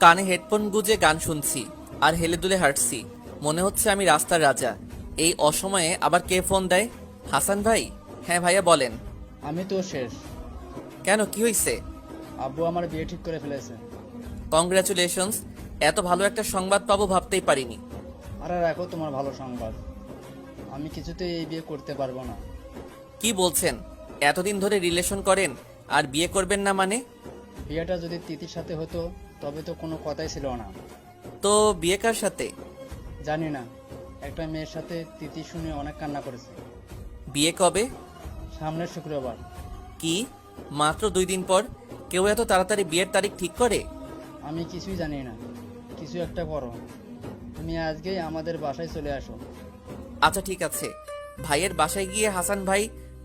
কানে হেডফোন গুজে গান শুনছি আর হেলে দুলে হাঁটছি, মনে হচ্ছে আমি রাস্তার রাজা। এই অসময়ে আবার কে ফোন দেয়? হাসান ভাই? হ্যাঁ ভাইয়া বলেন। আমি তো শেষ। কেন, কি হয়েছে? আব্বু আমার বিয়ে ঠিক করে ফেলেছে। কংগ্রাচুলেশনস। এত ভালো একটা সংবাদ পাবো ভাবতেই পারিনি। আরে রাখো তোমার ভালো সংবাদ, আমি কিছুতেই এই বিয়ে করতে পারবো না। কি বলছেন? এতদিন ধরে রিলেশন করেন আর বিয়ে করবেন না মানে? বিয়েটা যদি তিথির সাথে হতো তবে তো কোনো কথাই ছিল না। তো বিয়ে কার সাথে? জানি না, একটা মেয়ের সাথে তিথি শুনে অনেক কান্না করেছে। বিয়ে কবে? সামনের শুক্রবার। কি, মাত্র 2 দিন পর? কেউ এত তাড়াতাড়ি বিয়ের তারিখ ঠিক করে? আমি কিছুই জানি না, কিছু একটা করো। তুমি আজকেই আমাদের বাসায় চলে আসো। আচ্ছা ঠিক আছে। ভাইয়ের বাসায় গিয়ে হাসান ভাই,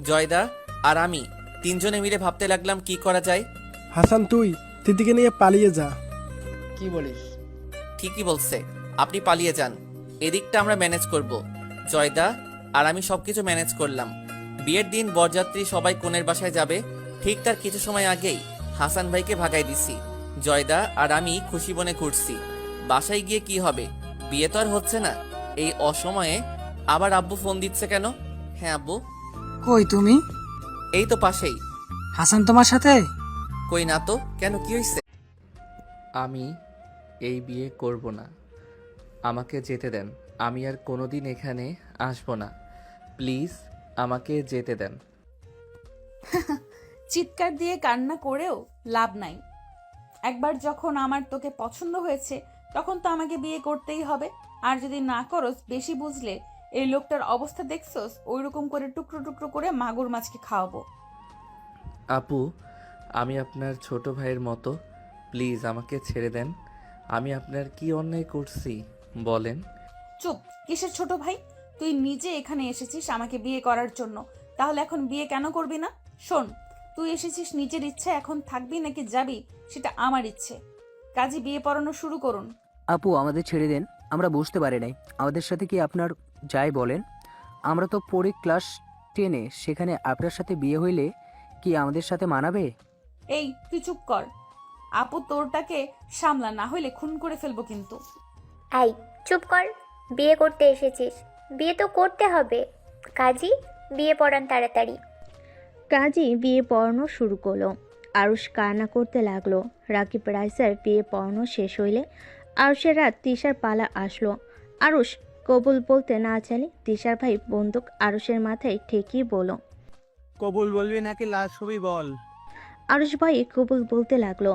জয়দা আর আমি তিনজনে মিলে ভাবতে লাগলাম কি করা যায়। হাসান, তুই তিতিকে নিয়ে পালিয়ে যা। কি বলিস? ঠিকই বলছে, আপনি পালিয়ে যান, এদিকটা আমরা ম্যানেজ করব। জয়দা আর আমি সবকিছু ম্যানেজ করলাম। বিয়ের দিন বরযাত্রী সবাই কনের বাসায় যাবে, ঠিক তার কিছু সময় আগেই হাসান ভাইকে ভাগাই দিছি। জয়দা আর আমি খুশি মনে ঘুরছি। বাসায় গিয়ে কি হবে? বিয়ে তো আর হচ্ছে না। এই অসময়ে আবার আব্বু ফোন দিচ্ছে কেন? হ্যাঁ আব্বু। কই তুমি? এই তো পাশেই। হাসান তোমার সাথে? কই না তো, কেন কি হয়েছে? আমি এই বিয়ে করব না, আমাকে যেতে দেন। আমি আর কোনোদিন এখানে আসবো না, প্লিজ আমাকে যেতে দেন। চিৎকার দিয়ে কান্না করেও লাভ নাই। একবার যখন আমার তোকে পছন্দ হয়েছে তখন তো আমাকে বিয়ে করতেই হবে। আর যদি না করস, বেশি বুঝলে এই লোকটার অবস্থা দেখছস, ওই রকম করে টুকরো টুকরো করে মাগুর মাছকে খাওয়াবো। আপু, আমি আপনার ছোট ভাইয়ের মতো, প্লিজ আমাকে ছেড়ে দেন। আমি আপনার কি অন্যায় করছি বলেন? চুপ! কিসের ছোট ভাই? তুই নিজে এখানে এসেছিস আমাকে বিয়ে করার জন্য, তাহলে এখন বিয়ে কেন করবি না? শোন, তুই এসেছিস নিজের ইচ্ছে, এখন থাকবি নাকি যাবি সেটা আমার ইচ্ছে। কাজী বিয়ে পড়ানো শুরু করুন। আপু, আমাদের ছেড়ে দেন, আমরা বুঝতে পারি নাই। আমাদের সাথে কি আপনার যাই বলেন, আমরা তো পড়ি ক্লাস 10-এ, সেখানে আপনার সাথে বিয়ে হইলে কি আমাদের সাথে মানাবে? এই তুই চুপ কর। আপু তোরটাকে সামলা, না হইলে খুন করে ফেলবো কিন্তু। এই চুপ কর, বিয়ে করতে এসেছিস, বিয়ে তো করতে হবে। কাজী বিয়ে পড়ান তাড়াতাড়ি। কাজী বিয়ে পড়ানো শুরু করলো। আরুষ কান্না করতে লাগলো। রাকিব রাইসার বিয়ে পড়ানো শেষ হইলে আরুষের রাত তিশার পালা আসলো। আরুষ কবুল বলতে না চাইলে তিশার ভাই বন্দুক আরুষের মাথায় ঠেকিয়ে বলল, কবুল বলবি নাকি লাশ হবি বল। আরুষ ভয়ে কবুল বলতে লাগলো।